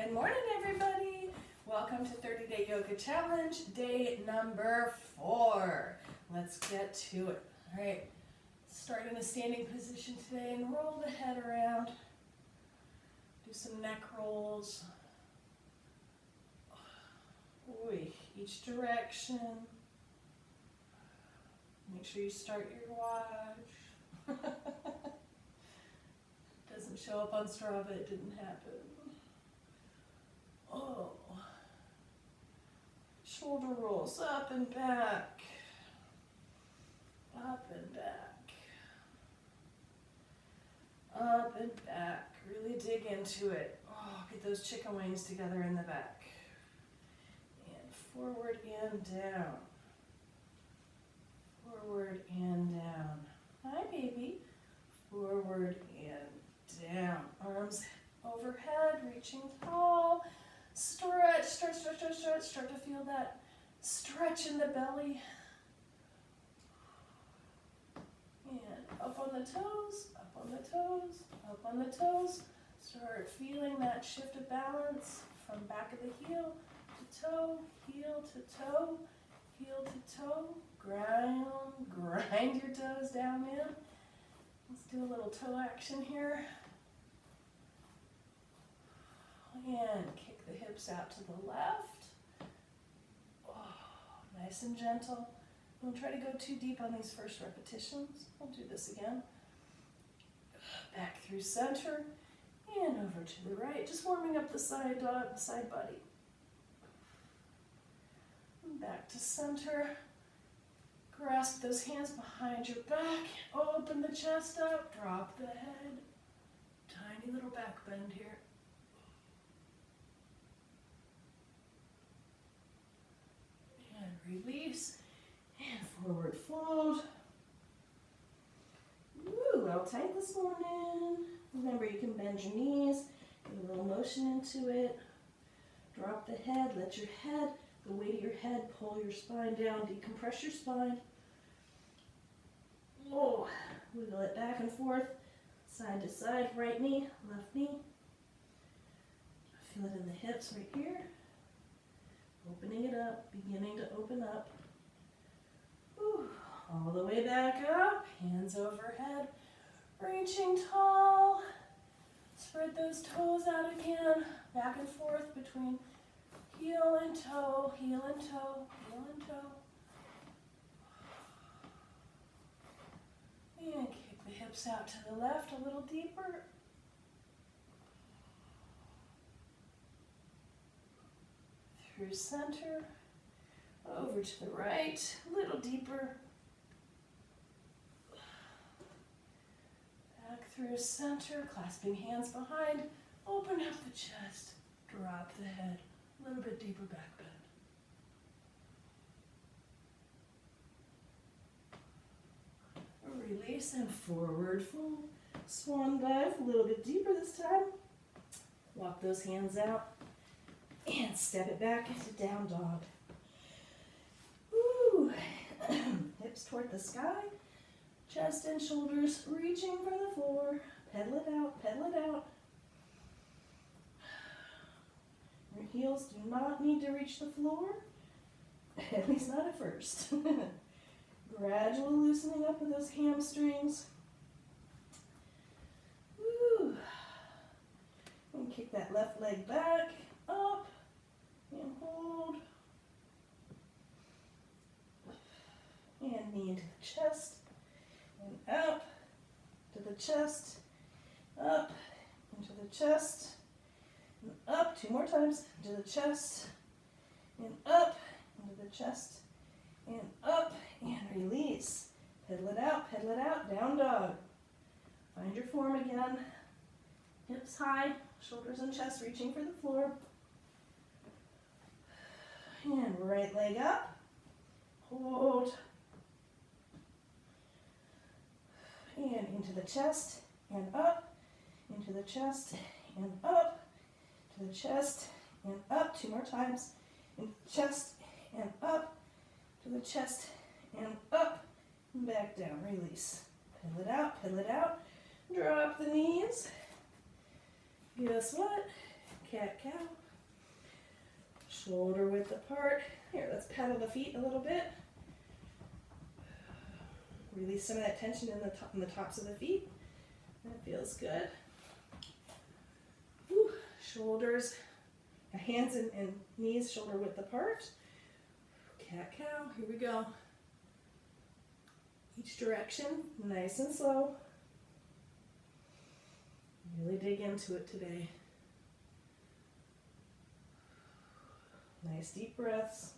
Good morning, everybody. Welcome to 30-Day Yoga Challenge, day number 4. Let's get to it. All right, start in a standing position today and roll the head around. Do some neck rolls. Each direction. Make sure you start your watch. Doesn't show up on Strava, it didn't happen. Oh. Shoulder rolls up and back. Up and back. Up and back. Really dig into it. Oh, get those chicken wings together in the back. And forward and down. Forward and down. Hi, baby. Forward and down. Arms overhead, reaching tall. Stretch, stretch, stretch, stretch, stretch. Start to feel that stretch in the belly. And up on the toes, up on the toes, up on the toes. Start feeling that shift of balance from back of the heel to toe, heel to toe, heel to toe. Grind your toes down in. Let's do a little toe action here. And kick the hips out to the left. Oh, nice and gentle. Don't try to go too deep on these first repetitions. We'll do this again. Back through center and over to the right. Just warming up the side body. Back to center. Grasp those hands behind your back. Open the chest up. Drop the head. Tiny little back bend here. And release. And forward fold. Woo, well tight this morning. Remember, you can bend your knees. Get a little motion into it. Drop the head. Let your head, the weight of your head, pull your spine down. Decompress your spine. Oh, wiggle it back and forth, side to side, right knee, left knee. Feel it in the hips right here. Opening it up, beginning to open up. Whew. All the way back up, hands overhead, reaching tall. Spread those toes out again, back and forth between heel and toe, heel and toe, heel and toe. And kick the hips out to the left a little deeper. Through center, over to the right, a little deeper. Back through center, clasping hands behind, open up the chest, drop the head, a little bit deeper back bend. Release and forward fold. Swan dive, a little bit deeper this time. Walk those hands out and step it back into down dog. Woo. Hips toward the sky, chest and shoulders reaching for the floor. Pedal it out, pedal it out. Your heels do not need to reach the floor, at least not at first. Gradual loosening up of those hamstrings. Woo. And kick that left leg back, up, and hold. And knee into the chest, and up to the chest, up into the chest, and up. 2 more times, into the chest, and up into the chest, and up, and release. Pedal it out, down dog. Find your form again. Hips high, shoulders and chest reaching for the floor. And right leg up. Hold. And into the chest, and up, into the chest, and up, to the chest, and up. 2 more times. In the chest, and up, to the chest, and up, and back down. Release. Pedal it out, drop the knees. Guess what? cat-cow. Shoulder width apart. Here, let's paddle the feet a little bit. Release some of that tension in the tops of the feet. That feels good. Whew. Shoulders, hands and knees shoulder width apart. Cat-cow, here we go. Each direction, nice and slow. Really dig into it today. Nice deep breaths.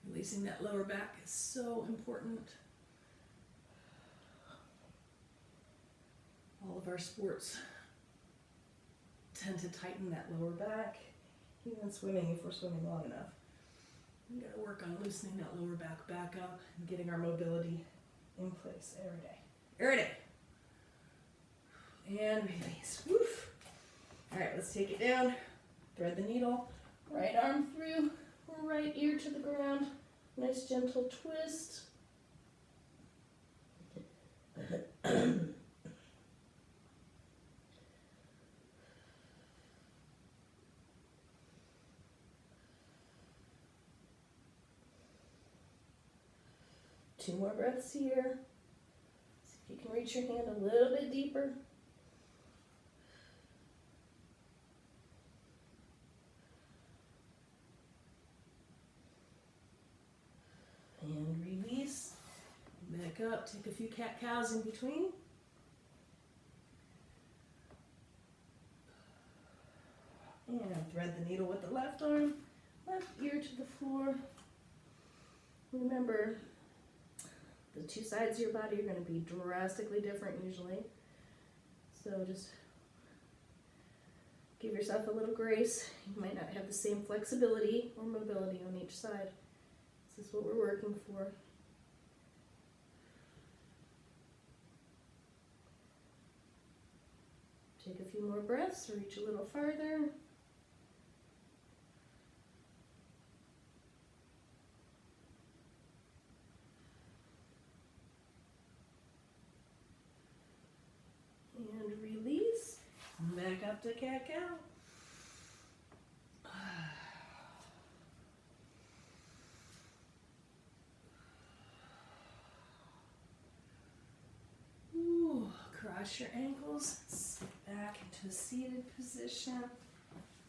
Releasing that lower back is so important. All of our sports tend to tighten that lower back, even swimming if we're swimming long enough. We gotta work on loosening that lower back up and getting our mobility in place every day. Every day. And release. Woof. All right, let's take it down. Thread the needle. Right arm through, right ear to the ground. Nice gentle twist. 2 more breaths here. See if you can reach your hand a little bit deeper. And release. Back up. Take a few cat-cows in between. And thread the needle with the left arm. Left ear to the floor. Remember, the 2 sides of your body are going to be drastically different usually. So just give yourself a little grace. You might not have the same flexibility or mobility on each side. This is what we're working for. Take a few more breaths, reach a little farther. And release. Back up to cat-cow. Cross your ankles, sit back into a seated position.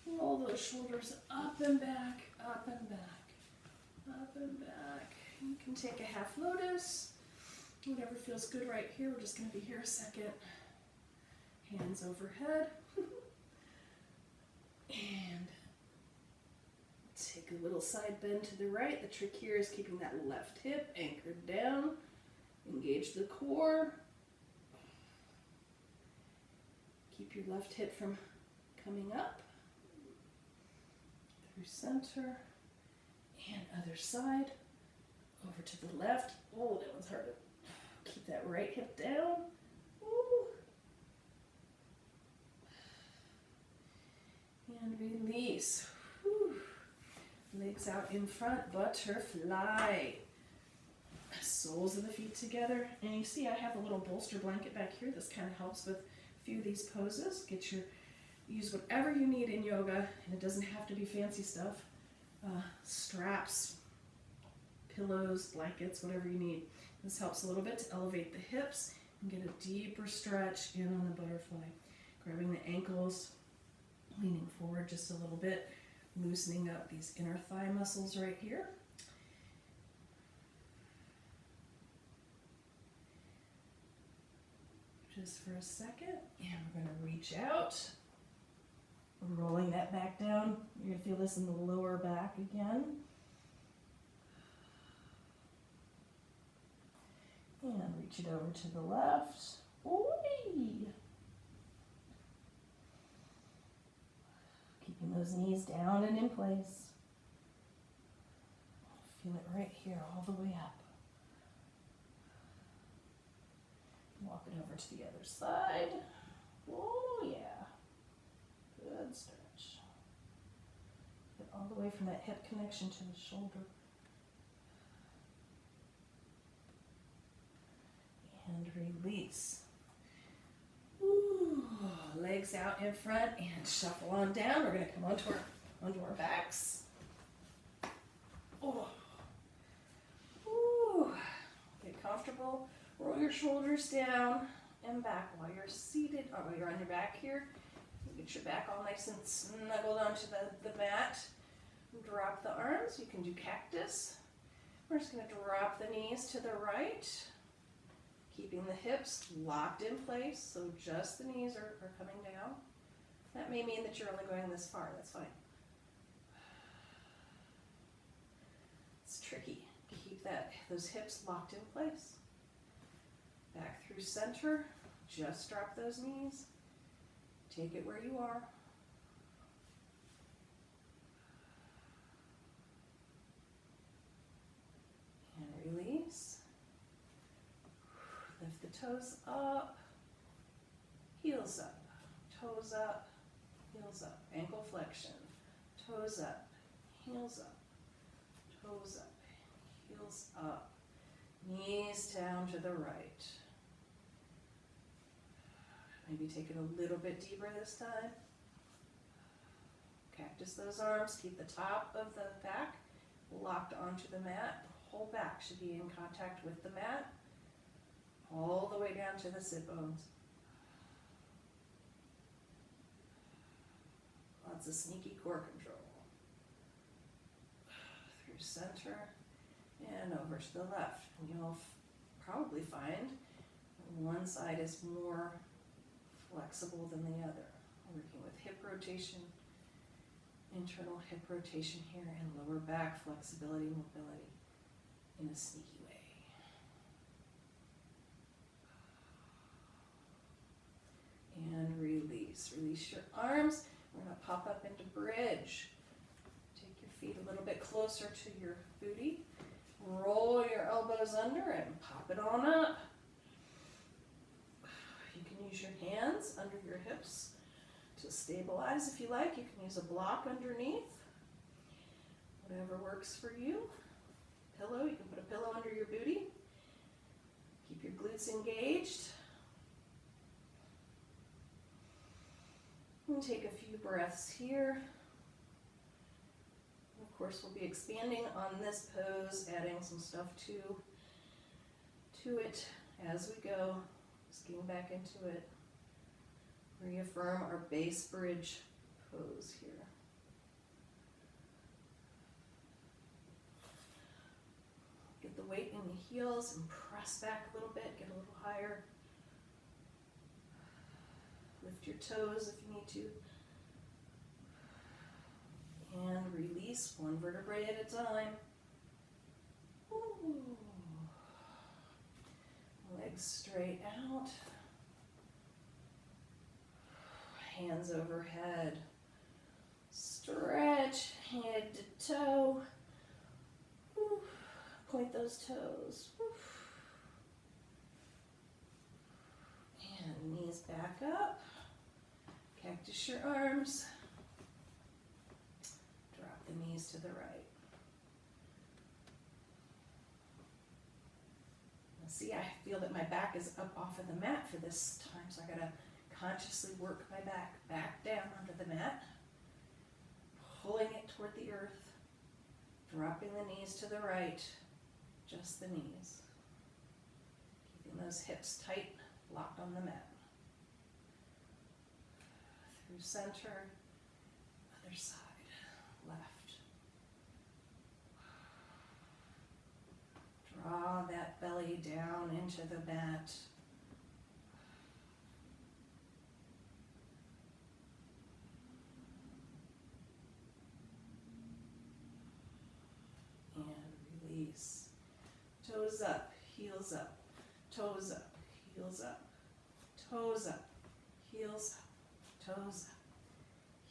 Roll those shoulders up and back, up and back, up and back. You can take a half lotus, whatever feels good right here. We're just going to be here a second. Hands overhead. And take a little side bend to the right. The trick here is keeping that left hip anchored down. Engage the core. Keep your left hip from coming up. Through center. And other side. Over to the left. Oh, that one's hard to keep that right hip down. Ooh. And release. Whew. Legs out in front, butterfly. Soles of the feet together. And you see I have a little bolster blanket back here. This kind of helps with a few of these poses. Use whatever you need in yoga, and it doesn't have to be fancy stuff. Straps, pillows, blankets, whatever you need. This helps a little bit to elevate the hips and get a deeper stretch in on the butterfly. Grabbing the ankles, leaning forward just a little bit, loosening up these inner thigh muscles right here. Just for a second, and we're going to reach out, rolling that back down. You're going to feel this in the lower back again. And reach it over to the left. Oi! Keeping those knees down and in place. Feel it right here, all the way up. Walk it over to the other side. Oh yeah. Good stretch. Get all the way from that hip connection to the shoulder. release. Ooh, legs out in front and shuffle on down. We're going to come onto our backs. Oh. Ooh. Get comfortable. Roll your shoulders down and back while you're seated, or while you're on your back here. Get your back all nice and snuggled onto the mat. Drop the arms. You can do cactus. We're just going to drop the knees to the right, keeping the hips locked in place, so just the knees are coming down. That may mean that you're only going this far. That's fine. It's tricky. Keep those hips locked in place. Back through center. Just drop those knees. Take it where you are. And release. Lift the toes up. Heels up. Toes up. Heels up. Ankle flexion. Toes up. Heels up. Toes up. Heels up. Knees down to the right. Maybe take it a little bit deeper this time. Cactus those arms. Keep the top of the back locked onto the mat. The whole back should be in contact with the mat, all the way down to the sit bones. Lots of sneaky core control. Through center and over to the left. And you'll probably find one side is more flexible than the other. Working with hip rotation, internal hip rotation here, and lower back flexibility, mobility in a sneaky way. And release. Release your arms. We're going to pop up into bridge. Take your feet a little bit closer to your booty. Roll your elbows under and pop it on up. You can use your hands under your hips to stabilize if you like. You can use a block underneath. Whatever works for you. Pillow, you can put a pillow under your booty. Keep your glutes engaged. And take a few breaths here. Of course, we'll be expanding on this pose, adding some stuff to it as we go. Just getting back into it. Reaffirm our base bridge pose here. Get the weight in the heels and press back a little bit, get a little higher. Lift your toes if you need to. And release one vertebrae at a time. Ooh. Legs straight out. Hands overhead. Stretch head to toe. Ooh. Point those toes. Ooh. And knees back up. Cactus your arms. Drop the knees to the right. Now see, I feel that my back is up off of the mat for this time, so I gotta consciously work my back down onto the mat, pulling it toward the earth, dropping the knees to the right, just the knees. Keeping those hips tight, locked on the mat. Through center, other side, left. Draw that belly down into the mat. And release. Toes up, heels up, toes up, heels up, toes up, heels up. Toes up,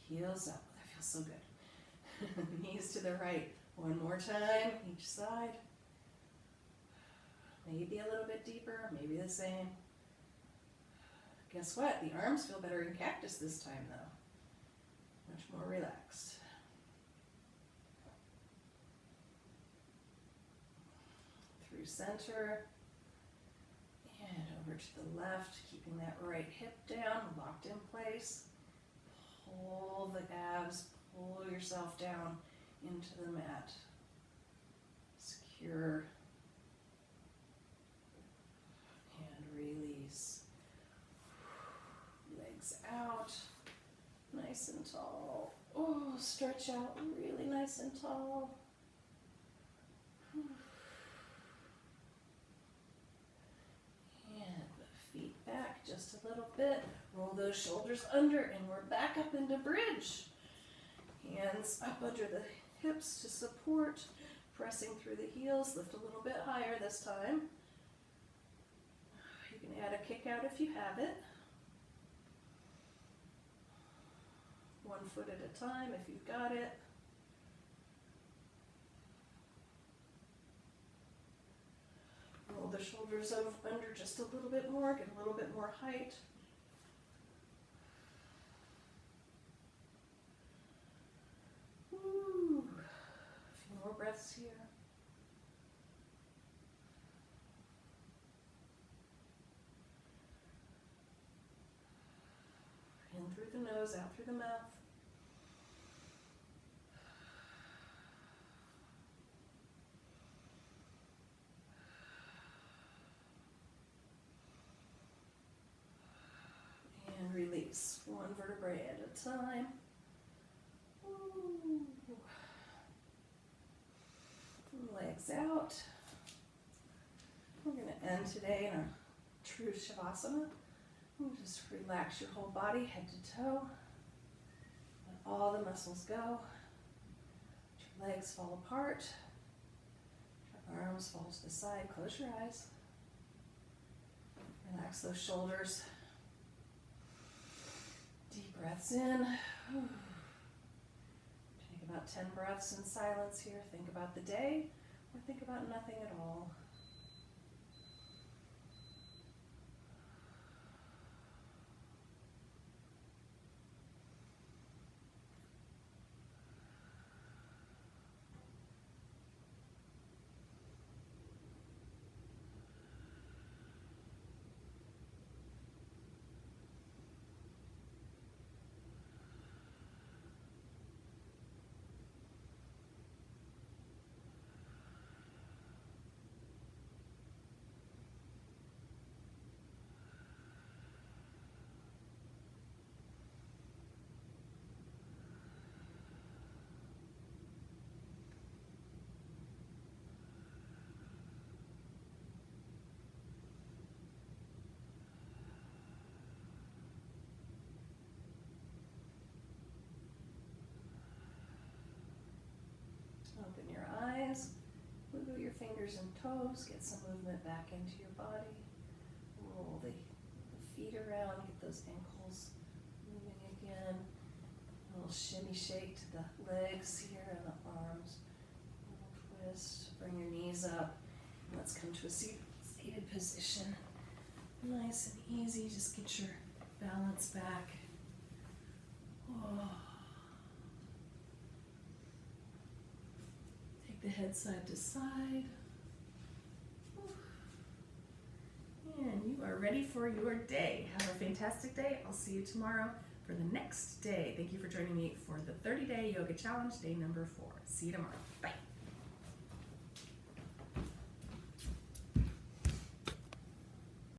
heels up. That feels so good. Knees to the right. One more time, each side. Maybe a little bit deeper, maybe the same. Guess what? The arms feel better in cactus this time, though. Much more relaxed. Through center. And And over to the left, keeping that right hip down, locked in place. Pull the abs, pull yourself down into the mat. Secure. And release. Legs out. Nice and tall. Oh, stretch out really nice and tall. And the feet back just a little bit. Roll those shoulders under and we're back up into bridge. Hands up under the hips to support. Pressing through the heels. Lift a little bit higher this time. You can add a kick out if you have it. 1 foot at a time if you've got it. Roll the shoulders under just a little bit more, get a little bit more height. Woo. A few more breaths here. In through the nose, out through the mouth. And release, 1 vertebrae at a time. Ooh. Legs out. We're going to end today in a true Shavasana. Just relax your whole body, head to toe. Let all the muscles go. Let your legs fall apart. Your arms fall to the side. Close your eyes. Relax those shoulders. Deep breaths in. Take about 10 breaths in silence here. Think about the day or think about nothing at all. Open your eyes, wiggle your fingers and toes, get some movement back into your body. Roll the feet around, get those ankles moving again. A little shimmy shake to the legs here and the arms. A little twist, bring your knees up. Let's come to a seated position. Nice and easy, just get your balance back. Oh. The head side to side. And you are ready for your day. Have a fantastic day. I'll see you tomorrow for the next day. Thank you for joining me for the 30-day yoga challenge, day number 4. See you tomorrow. Bye.